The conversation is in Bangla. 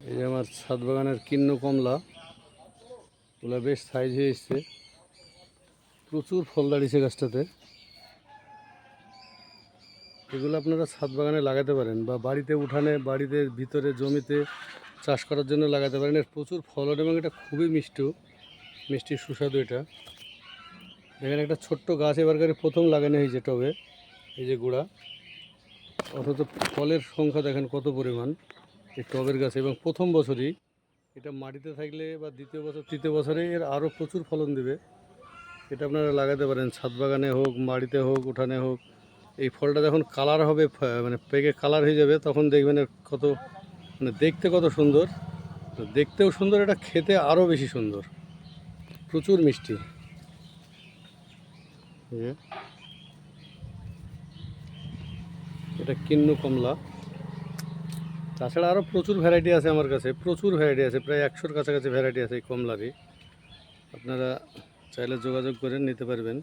এই যে আমার ছাদ বাগানের কিন্ন কমলা, ওগুলো বেশ সাইজ হয়ে এসছে, প্রচুর ফল দাঁড়িয়েছে গাছটাতে। এগুলো আপনারা ছাদ বাগানে লাগাতে পারেন বা বাড়িতে উঠানে, বাড়িতে ভিতরে জমিতে চাষ করার জন্য লাগাতে পারেন। এর প্রচুর ফলন এবং এটা খুবই মিষ্টি সুস্বাদু। এটা দেখেন, একটা ছোট্ট গাছ এবারকারে প্রথম লাগানো হয়েছে টবে, এই যে গুঁড়া, অথচ ফলের সংখ্যা দেখেন কত পরিমাণ এই টবের গাছে। এবং প্রথম বছরই এটা মাটিতে থাকলে বা দ্বিতীয় বছর তৃতীয় বছরে এর আরও প্রচুর ফলন দেবে। এটা আপনারা লাগাতে পারেন, ছাদ বাগানে হোক, বাড়িতে হোক, উঠানে হোক। এই ফলটা যখন কালার হবে, মানে পেকে কালার হয়ে যাবে, তখন দেখবেন এর কত, মানে দেখতে কত সুন্দর। দেখতেও সুন্দর, এটা খেতে আরও বেশি সুন্দর, প্রচুর মিষ্টি। এটা কিন্নু কমলা। তাছাড়া আরও প্রচুর ভ্যারাইটি আছে আমার কাছে, প্রচুর ভ্যারাইটি আছে, প্রায় 100-র কাছাকাছি ভ্যারাইটি আছে এই কমলারই। আপনারা চাইলে যোগাযোগ করে নিতে পারবেন।